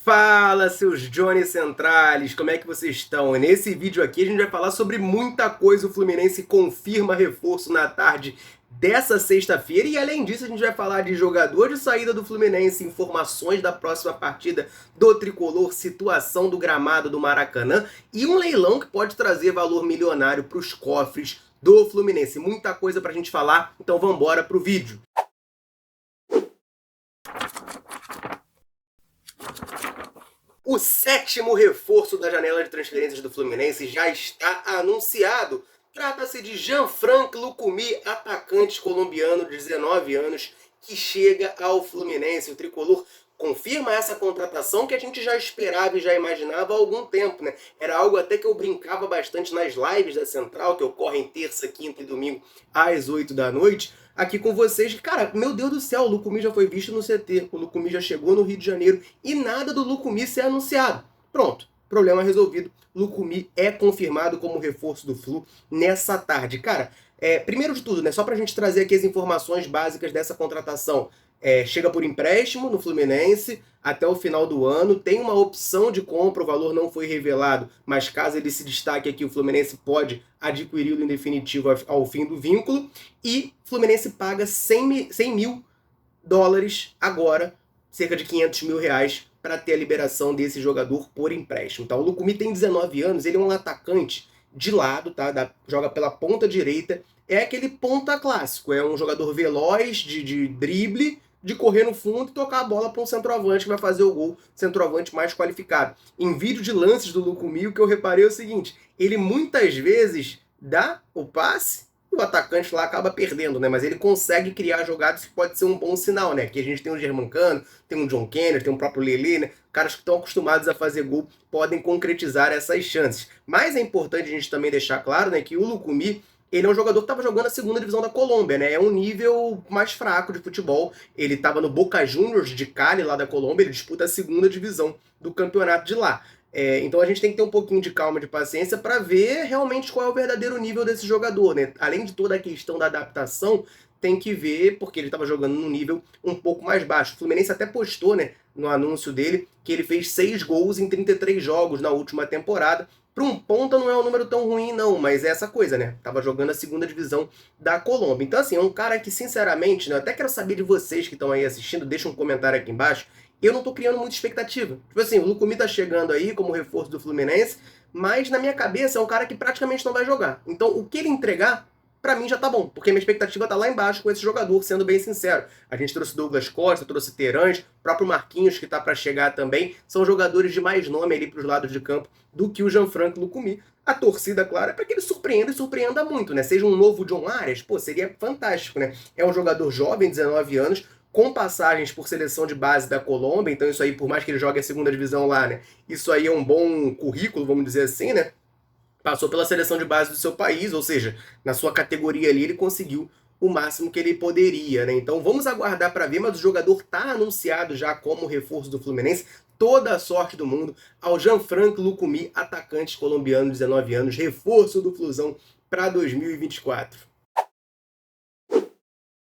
Fala, seus Johnny Centrales, como é que vocês estão? Nesse vídeo aqui a gente vai falar sobre muita coisa. O Fluminense confirma reforço na tarde dessa sexta-feira e além disso a gente vai falar de jogador de saída do Fluminense, informações da próxima partida do Tricolor, situação do gramado do Maracanã e um leilão que pode trazer valor milionário para os cofres do Fluminense. Muita coisa pra gente falar, então vamos embora pro vídeo. O sétimo reforço da janela de transferências do Fluminense já está anunciado. Trata-se de Jean-Franck Lucumi, atacante colombiano de 19 anos, que chega ao Fluminense. O Tricolor confirma essa contratação que a gente já esperava e já imaginava há algum tempo, né? Era algo até que eu brincava bastante nas lives da Central, que ocorrem terça, quinta e domingo às 8 da noite, aqui com vocês. Cara, meu Deus do céu, o Lucumi já foi visto no CT, o Lucumi já chegou no Rio de Janeiro e nada do Lucumi ser anunciado. Pronto, problema resolvido. Lucumi é confirmado como reforço do Flu nessa tarde. Cara, primeiro de tudo, né, só pra gente trazer aqui as informações básicas dessa contratação. Chega por empréstimo no Fluminense até o final do ano, tem uma opção de compra, o valor não foi revelado, mas caso ele se destaque aqui, o Fluminense pode adquiri-lo em definitivo ao fim do vínculo, e o Fluminense paga 100 mil dólares agora, cerca de 500 mil reais, para ter a liberação desse jogador por empréstimo. Tá? O Lucumi tem 19 anos, ele é um atacante de lado, tá? Joga pela ponta direita, é aquele ponta clássico, é um jogador veloz, de drible, de correr no fundo e tocar a bola para um centroavante que vai fazer o gol, centroavante mais qualificado. Em vídeo de lances do Lucumi, o que eu reparei é o seguinte, ele muitas vezes dá o passe e o atacante lá acaba perdendo, né? Mas ele consegue criar jogadas que pode ser um bom sinal, né? Aqui a gente tem o Germancano, tem o John Kennedy, tem o próprio Lelê, né? Caras que estão acostumados a fazer gol podem concretizar essas chances. Mas é importante a gente também deixar claro, né, que o Lucumi, ele é um jogador que estava jogando a segunda divisão da Colômbia, né? É um nível mais fraco de futebol. Ele estava no Boca Juniors de Cali, lá da Colômbia, ele disputa a segunda divisão do campeonato de lá. Então a gente tem que ter um pouquinho de calma, de paciência, para ver realmente qual é o verdadeiro nível desse jogador, né? Além de toda a questão da adaptação, tem que ver, porque ele estava jogando num nível um pouco mais baixo. O Fluminense até postou, né, no anúncio dele, que ele fez 6 gols em 33 jogos na última temporada. Para um ponta não é um número tão ruim, não, mas é essa coisa, né? Tava jogando a segunda divisão da Colômbia. Então, assim, é um cara que, sinceramente, né, eu até quero saber de vocês que estão aí assistindo, deixa um comentário aqui embaixo. Eu não tô criando muita expectativa. Tipo assim, o Lucumi tá chegando aí como reforço do Fluminense, mas na minha cabeça é um cara que praticamente não vai jogar. Então, o que ele entregar, pra mim já tá bom, porque minha expectativa tá lá embaixo com esse jogador, sendo bem sincero. A gente trouxe Douglas Costa, trouxe Terãs, o próprio Marquinhos, que tá para chegar também, são jogadores de mais nome ali pros lados de campo do que o Jean-Franck Lucumi. A torcida, claro, é para que ele surpreenda e surpreenda muito, né? Seja um novo John Arias, pô, seria fantástico, né? É um jogador jovem, 19 anos, com passagens por seleção de base da Colômbia, então isso aí, por mais que ele jogue a segunda divisão lá, né? Isso aí é um bom currículo, vamos dizer assim, né? Passou pela seleção de base do seu país, ou seja, na sua categoria ali ele conseguiu o máximo que ele poderia, né? Então vamos aguardar para ver, mas o jogador está anunciado já como reforço do Fluminense. Toda a sorte do mundo ao Jean-Franck Lucumi, atacante colombiano, 19 anos, reforço do Flusão para 2024.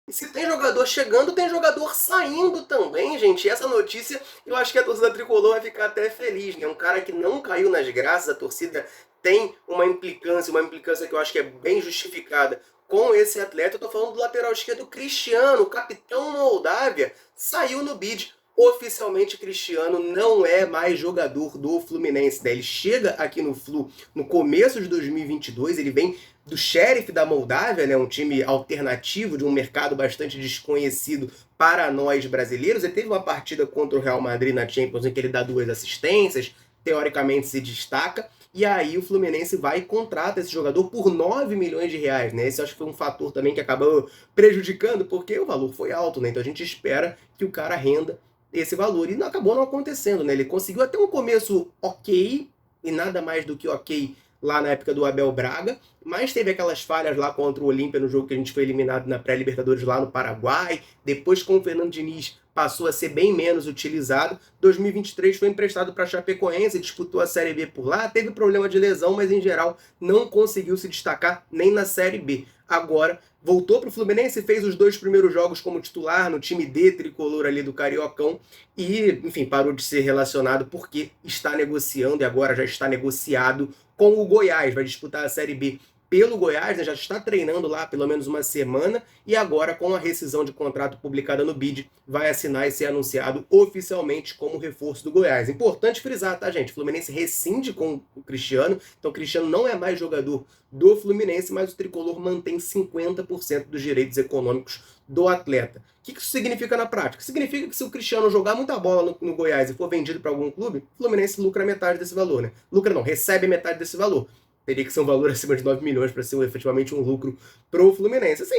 E se tem jogador chegando, tem jogador saindo também, gente. E essa notícia, eu acho que a torcida tricolor vai ficar até feliz, né? Um cara que não caiu nas graças, a torcida tem uma implicância que eu acho que é bem justificada com esse atleta. Eu tô falando do lateral esquerdo Cristiano, capitão Moldávia, saiu no bid. Oficialmente, Cristiano não é mais jogador do Fluminense, né? Ele chega aqui no Flu no começo de 2022, ele vem do Sheriff da Moldávia, né? Um time alternativo de um mercado bastante desconhecido para nós brasileiros. Ele teve uma partida contra o Real Madrid na Champions em que ele dá 2 assistências, teoricamente se destaca, e aí o Fluminense vai e contrata esse jogador por 9 milhões de reais, né? Esse acho que foi um fator também que acabou prejudicando, porque o valor foi alto, né? Então a gente espera que o cara renda esse valor. E acabou não acontecendo, né? Ele conseguiu até um começo ok, e nada mais do que ok lá na época do Abel Braga, mas teve aquelas falhas lá contra o Olímpia no jogo que a gente foi eliminado na pré-Libertadores lá no Paraguai. Depois com o Fernando Diniz passou a ser bem menos utilizado. 2023 foi emprestado para a Chapecoense, disputou a Série B por lá, teve problema de lesão, mas em geral não conseguiu se destacar nem na Série B. Agora voltou para o Fluminense, fez os 2 primeiros jogos como titular no time D tricolor ali do Cariocão e, enfim, parou de ser relacionado porque está negociando e agora já está negociado com o Goiás, vai disputar a Série B pelo Goiás, né, já está treinando lá pelo menos uma semana e agora com a rescisão de contrato publicada no BID vai assinar e ser anunciado oficialmente como reforço do Goiás. Importante frisar, tá, gente? O Fluminense rescinde com o Cristiano, então o Cristiano não é mais jogador do Fluminense, mas o tricolor mantém 50% dos direitos econômicos do atleta. O que isso significa na prática? Significa que se o Cristiano jogar muita bola no Goiás e for vendido para algum clube, o Fluminense lucra metade desse valor, né? Lucra não, recebe metade desse valor. Teria que ser um valor acima de 9 milhões para ser efetivamente um lucro pro Fluminense. Assim,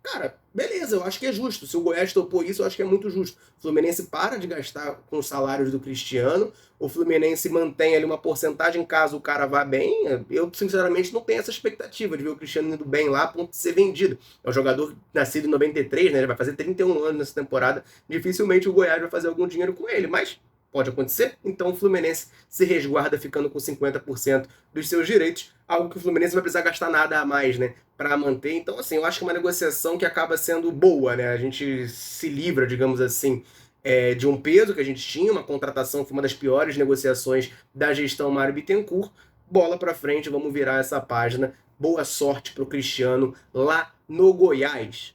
cara, beleza, eu acho que é justo. Se o Goiás topou isso, eu acho que é muito justo. O Fluminense para de gastar com os salários do Cristiano, o Fluminense mantém ali uma porcentagem caso o cara vá bem. Eu, sinceramente, não tenho essa expectativa de ver o Cristiano indo bem lá a ponto de ser vendido. É um jogador nascido em 93, né? Ele vai fazer 31 anos nessa temporada. Dificilmente o Goiás vai fazer algum dinheiro com ele, mas pode acontecer, então o Fluminense se resguarda ficando com 50% dos seus direitos, algo que o Fluminense não vai precisar gastar nada a mais, né, para manter. Então, assim, eu acho que é uma negociação que acaba sendo boa, né, a gente se livra, digamos assim, de um peso que a gente tinha, uma contratação que foi uma das piores negociações da gestão Mário Bittencourt. Bola para frente, vamos virar essa página. Boa sorte pro Cristiano lá no Goiás.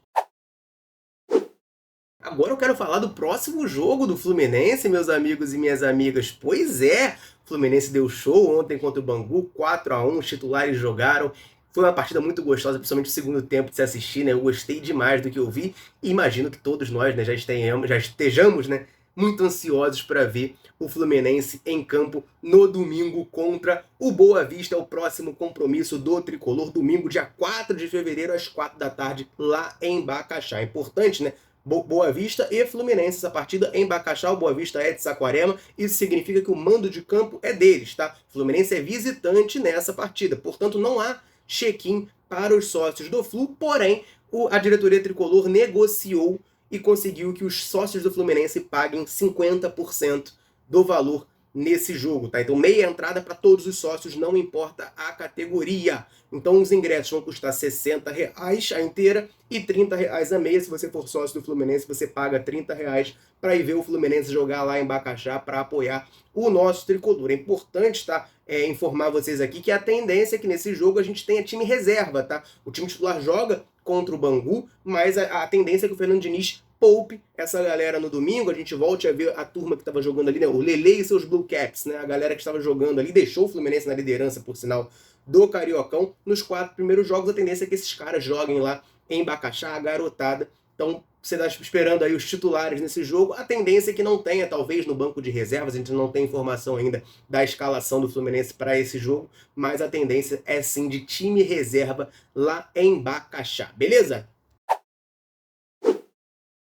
Agora eu quero falar do próximo jogo do Fluminense, meus amigos e minhas amigas. Pois é, o Fluminense deu show ontem contra o Bangu, 4-1, os titulares jogaram. Foi uma partida muito gostosa, principalmente o segundo tempo de se assistir, né? Eu gostei demais do que eu vi e imagino que todos nós, né, já estejamos, né, muito ansiosos para ver o Fluminense em campo no domingo contra o Boa Vista, o próximo compromisso do Tricolor, domingo, dia 4 de fevereiro, às 4 da tarde, lá em Bacaxá. Importante, né? Boa Vista e Fluminense, essa partida em Bacaxá, o Boa Vista é de Saquarema, isso significa que o mando de campo é deles, tá? O Fluminense é visitante nessa partida, portanto não há check-in para os sócios do Flu, porém a diretoria tricolor negociou e conseguiu que os sócios do Fluminense paguem 50% do valor nesse jogo, tá? Então meia entrada para todos os sócios, não importa a categoria. Então os ingressos vão custar R$60 a inteira e R$30 a meia. Se você for sócio do Fluminense, você paga R$30 para ir ver o Fluminense jogar lá em Bacaxá para apoiar o nosso tricolor. É importante, tá? Informar vocês aqui que a tendência é que nesse jogo a gente tenha time reserva, tá? O time titular joga contra o Bangu, mas a tendência é que o Fernando Diniz poupe essa galera no domingo, a gente volte a ver a turma que estava jogando ali, né? O Lele e seus Blue Caps, né? A galera que estava jogando ali, deixou o Fluminense na liderança, por sinal, do Cariocão. Nos 4 primeiros jogos, a tendência é que esses caras joguem lá em Bacaxá, a garotada. Então, você está esperando aí os titulares nesse jogo. A tendência é que não tenha, talvez, no banco de reservas. A gente não tem informação ainda da escalação do Fluminense para esse jogo, mas a tendência é sim de time reserva lá em Bacaxá. Beleza?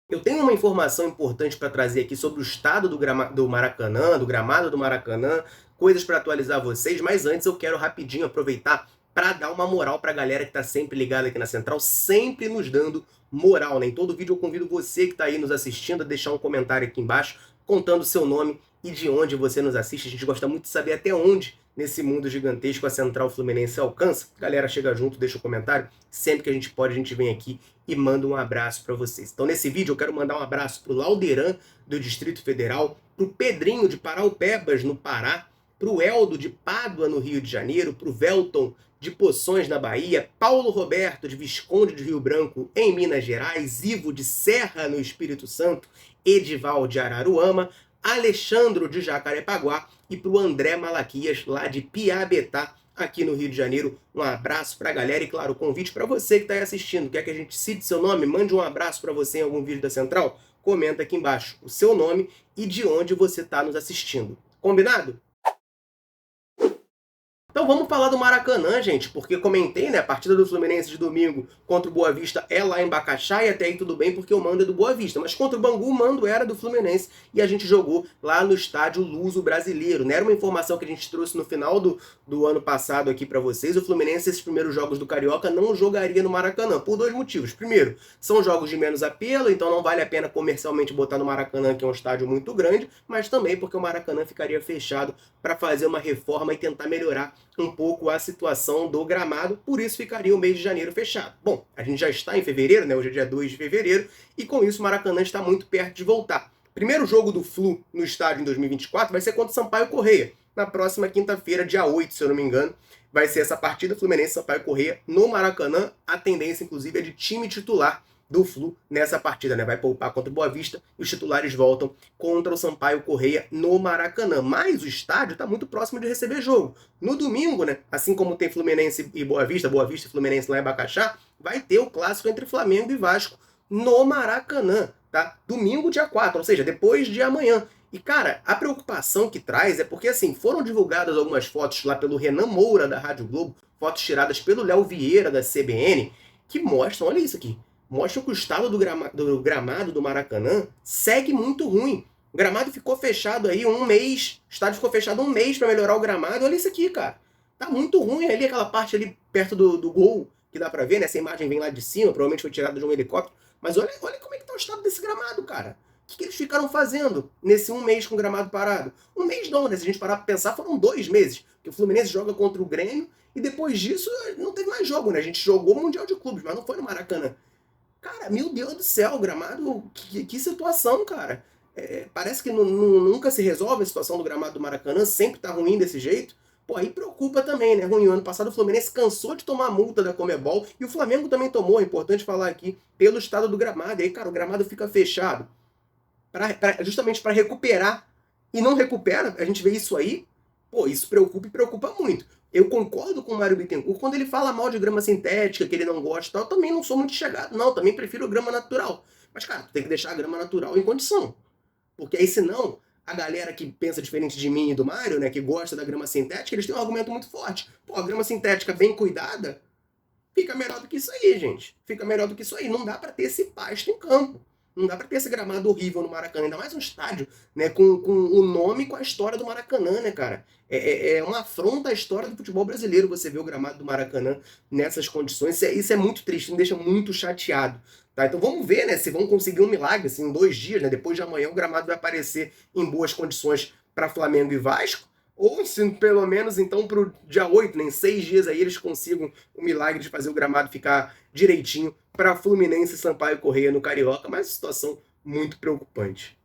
Eu tenho uma informação importante para trazer aqui sobre o estado do Maracanã, do gramado do Maracanã, coisas para atualizar vocês, mas antes eu quero rapidinho aproveitar para dar uma moral para a galera que está sempre ligada aqui na Central, sempre nos dando moral, né? Em todo vídeo eu convido você que está aí nos assistindo a deixar um comentário aqui embaixo contando o seu nome e de onde você nos assiste. A gente gosta muito de saber até onde nesse mundo gigantesco a Central Fluminense alcança. Galera, chega junto, deixa um comentário. Sempre que a gente pode, a gente vem aqui e manda um abraço para vocês. Então nesse vídeo eu quero mandar um abraço pro Lauderan, do Distrito Federal, pro Pedrinho de Paraupebas, no Pará, pro Eldo de Pádua, no Rio de Janeiro, pro Velton de Poções, na Bahia, Paulo Roberto de Visconde de Rio Branco, em Minas Gerais, Ivo de Serra, no Espírito Santo, Edival de Araruama, Alexandro de Jacarepaguá e pro André Malaquias, lá de Piabetá, aqui no Rio de Janeiro. Um abraço pra galera e, claro, convite para você que está aí assistindo. Quer que a gente cite seu nome? Mande um abraço para você em algum vídeo da Central? Comenta aqui embaixo o seu nome e de onde você está nos assistindo. Combinado? Então vamos falar do Maracanã, gente, porque comentei, né, a partida do Fluminense de domingo contra o Boa Vista é lá em Bacaxá, e até aí tudo bem porque o mando é do Boa Vista, mas contra o Bangu o mando era do Fluminense, e a gente jogou lá no estádio Luso Brasileiro, né? Era uma informação que a gente trouxe no final do ano passado aqui para vocês. O Fluminense, esses primeiros jogos do Carioca, não jogaria no Maracanã, por dois motivos. Primeiro, são jogos de menos apelo, então não vale a pena comercialmente botar no Maracanã, que é um estádio muito grande, mas também porque o Maracanã ficaria fechado para fazer uma reforma e tentar melhorar um pouco a situação do gramado, por isso ficaria o mês de janeiro fechado. Bom, a gente já está em fevereiro, né? Hoje é dia 2 de fevereiro, e com isso o Maracanã está muito perto de voltar. Primeiro jogo do Flu no estádio em 2024 vai ser contra o Sampaio Corrêa, na próxima quinta-feira, dia 8, se eu não me engano. Vai ser essa partida Fluminense-Sampaio Corrêa no Maracanã. A tendência, inclusive, é de time titular do Flu nessa partida, né? Vai poupar contra o Boa Vista e os titulares voltam contra o Sampaio Corrêa no Maracanã. Mas o estádio está muito próximo de receber jogo. No domingo, né? Assim como tem Fluminense e Boa Vista e Fluminense lá em Bacaxá, vai ter o clássico entre Flamengo e Vasco no Maracanã, tá? Domingo, dia 4, ou seja, depois de amanhã. E, cara, a preocupação que traz é porque, assim, foram divulgadas algumas fotos lá pelo Renan Moura, da Rádio Globo, fotos tiradas pelo Léo Vieira, da CBN, que mostram, olha isso aqui, mostram que o estado do gramado do Maracanã segue muito ruim. O gramado ficou fechado aí um mês, o estádio ficou fechado um mês para melhorar o gramado. Olha isso aqui, cara. Tá muito ruim ali, aquela parte ali perto do gol, que dá pra ver, né? Essa imagem vem lá de cima, provavelmente foi tirada de um helicóptero. Mas olha como é que tá o estado desse gramado, cara. O que eles ficaram fazendo nesse um mês com o gramado parado? Um mês não, né? Se a gente parar pra pensar, foram 2 meses. Que o Fluminense joga contra o Grêmio e depois disso não teve mais jogo, né? A gente jogou o Mundial de Clubes, mas não foi no Maracanã. Cara, meu Deus do céu, gramado, que situação, cara. Parece que nunca se resolve a situação do gramado do Maracanã, sempre tá ruim desse jeito. Pô, aí preocupa também, né? Ruim. O ano passado o Fluminense cansou de tomar multa da Conmebol e o Flamengo também tomou, é importante falar aqui, pelo estado do gramado. E aí, cara, o gramado fica fechado justamente para recuperar e não recupera. A gente vê isso aí, pô, isso preocupa e preocupa muito. Eu concordo com o Mário Bittencourt quando ele fala mal de grama sintética, que ele não gosta e tal. Eu também não sou muito chegado, não. Também prefiro grama natural. Mas, cara, tu tem que deixar a grama natural em condição. Porque aí, senão, a galera que pensa diferente de mim e do Mário, né, que gosta da grama sintética, eles têm um argumento muito forte. Pô, a grama sintética bem cuidada fica melhor do que isso aí, gente. Fica melhor do que isso aí. Não dá para ter esse pasto em campo. Não dá para ter esse gramado horrível no Maracanã, ainda mais um estádio, né, com o nome e com a história do Maracanã, né, cara? É uma afronta à história do futebol brasileiro você ver o gramado do Maracanã nessas condições. Isso é muito triste, me deixa muito chateado. Tá? Então vamos ver, né, se vão conseguir um milagre, assim, em 2 dias, né, depois de amanhã o gramado vai aparecer em boas condições para Flamengo e Vasco. Ou se pelo menos então para o dia 8, né, em 6 dias aí eles consigam o milagre de fazer o gramado ficar direitinho para Fluminense e Sampaio Corrêa no Carioca, mas situação muito preocupante.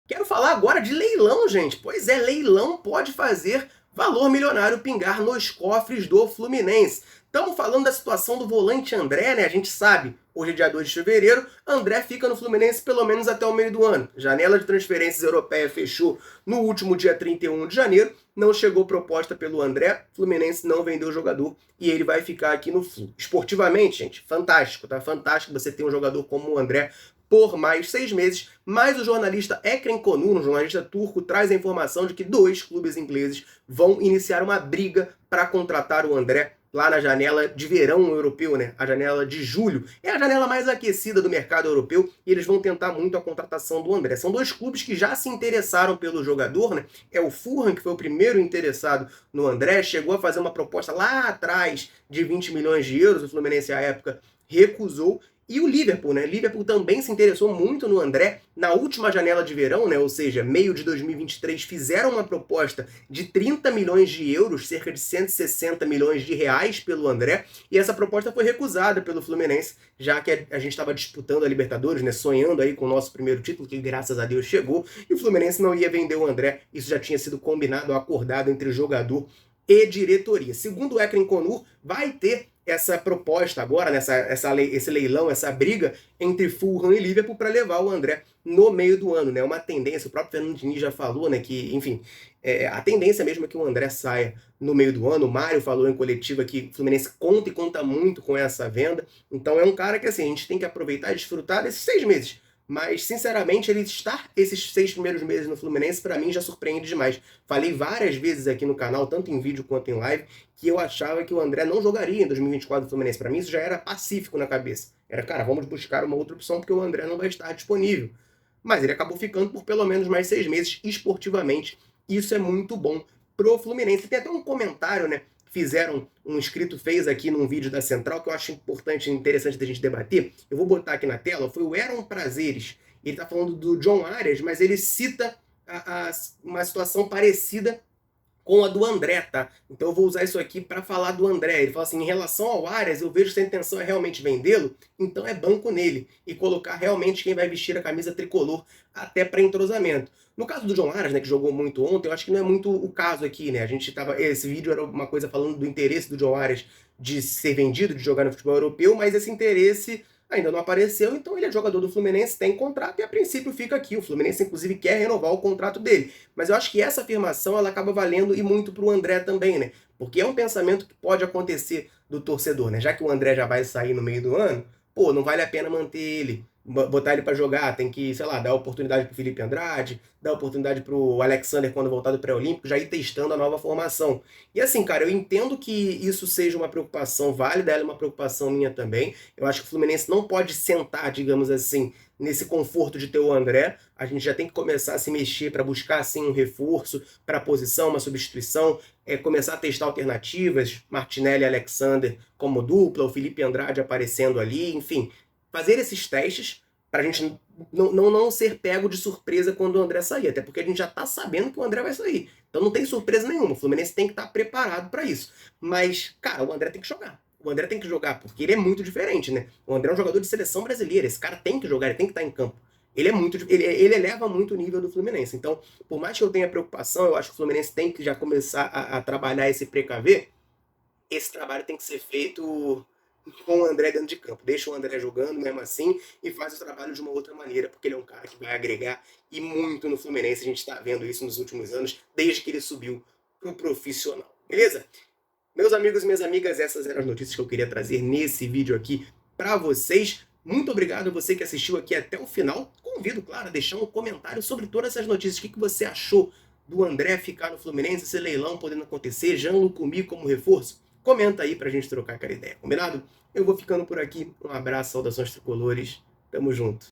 Quero falar agora de leilão, gente. Pois é, leilão pode fazer valor milionário pingar nos cofres do Fluminense. Estamos falando da situação do volante André, né? A gente sabe, hoje é dia 2 de fevereiro, André fica no Fluminense pelo menos até o meio do ano. Janela de transferências europeia fechou no último dia 31 de janeiro, não chegou proposta pelo André, Fluminense não vendeu o jogador e ele vai ficar aqui no Flu. Esportivamente, gente, fantástico, tá? Fantástico você ter um jogador como o André por mais 6 meses, mas o jornalista Ekrem Konur, um jornalista turco, traz a informação de que 2 clubes ingleses vão iniciar uma briga para contratar o André lá na janela de verão europeu, né? A janela de julho. É a janela mais aquecida do mercado europeu e eles vão tentar muito a contratação do André. São 2 clubes que já se interessaram pelo jogador, né? É o Fulham, que foi o primeiro interessado no André, chegou a fazer uma proposta lá atrás de 20 milhões de euros, o Fluminense à época recusou. E o Liverpool, né? Liverpool também se interessou muito no André na última janela de verão, né? Ou seja, meio de 2023, fizeram uma proposta de 30 milhões de euros, cerca de 160 milhões de reais pelo André, e essa proposta foi recusada pelo Fluminense, já que a gente estava disputando a Libertadores, né? Sonhando aí com o nosso primeiro título, que graças a Deus chegou, e o Fluminense não ia vender o André, isso já tinha sido combinado, acordado entre jogador e diretoria. Segundo o Ekrem Konur, vai ter essa proposta agora, esse leilão, essa briga entre Fulham e Liverpool para levar o André no meio do ano, né? Uma tendência, o próprio Fernando Diniz já falou, né? Que, enfim, a tendência mesmo é que o André saia no meio do ano. O Mário falou em coletiva que o Fluminense conta e conta muito com essa venda. Então é um cara que, assim, a gente tem que aproveitar e desfrutar desses 6 meses mas sinceramente ele estar esses 6 primeiros meses no Fluminense para mim já surpreende demais. Falei várias vezes aqui no canal, tanto em vídeo quanto em live, que eu achava que o André não jogaria em 2024 no Fluminense. Para mim isso já era pacífico na cabeça. Era, cara, vamos buscar uma outra opção porque o André não vai estar disponível. Mas ele acabou ficando por pelo menos mais 6 meses esportivamente. Isso é muito bom pro Fluminense. Tem até um comentário, né? Fizeram, um inscrito fez aqui num vídeo da Central, que eu acho importante e interessante da gente debater. Eu vou botar aqui na tela, foi o Eron Prazeres. Ele tá falando do John Arias, mas ele cita uma situação parecida com a do André, tá? Então eu vou usar isso aqui para falar do André. Ele fala assim: em relação ao Arias, eu vejo que a intenção é realmente vendê-lo, então é banco nele e colocar realmente quem vai vestir a camisa tricolor até para entrosamento. No caso do John Arias, né, que jogou muito ontem, eu acho que não é muito o caso aqui, né? A gente tava, esse vídeo era uma coisa falando do interesse do John Arias de ser vendido, de jogar no futebol europeu, mas esse interesse ainda não apareceu, então ele é jogador do Fluminense, tem contrato e a princípio fica aqui. O Fluminense, inclusive, quer renovar o contrato dele. Mas eu acho que essa afirmação ela acaba valendo e muito para o André também, né? Porque é um pensamento que pode acontecer do torcedor, né? Já que o André já vai sair no meio do ano, pô, não vale a pena manter ele, botar ele para jogar, tem que, sei lá, dar oportunidade pro Felipe Andrade, dar oportunidade pro Alexander quando voltar do pré-olímpico, já ir testando a nova formação. E assim, cara, eu entendo que isso seja uma preocupação válida, ela é uma preocupação minha também. Eu acho que o Fluminense não pode sentar, digamos assim, nesse conforto de ter o André. A gente já tem que começar a se mexer para buscar assim um reforço para a posição, uma substituição, começar a testar alternativas, Martinelli e Alexander como dupla, o Felipe Andrade aparecendo ali, enfim, fazer esses testes para a gente não ser pego de surpresa quando o André sair, até porque a gente já está sabendo que o André vai sair. Então não tem surpresa nenhuma, o Fluminense tem que estar preparado para isso. Mas, cara, o André tem que jogar. O André tem que jogar, porque ele é muito diferente, né? O André é um jogador de seleção brasileira, esse cara tem que jogar, ele tem que estar em campo. Ele eleva muito o nível do Fluminense. Então, por mais que eu tenha preocupação, eu acho que o Fluminense tem que já começar a trabalhar esse precaver. Esse trabalho tem que ser feito com o André dentro de campo. Deixa o André jogando mesmo assim e faz o trabalho de uma outra maneira, porque ele é um cara que vai agregar e muito no Fluminense. A gente está vendo isso nos últimos anos, desde que ele subiu pro profissional. Beleza? Meus amigos e minhas amigas, essas eram as notícias que eu queria trazer nesse vídeo aqui para vocês. Muito obrigado a você que assistiu aqui até o final. Convido, claro, a deixar um comentário sobre todas essas notícias. O que você achou do André ficar no Fluminense, esse leilão podendo acontecer, Jean Lucumi como reforço? Comenta aí pra gente trocar aquela ideia, combinado? Eu vou ficando por aqui. Um abraço, saudações tricolores. Tamo junto.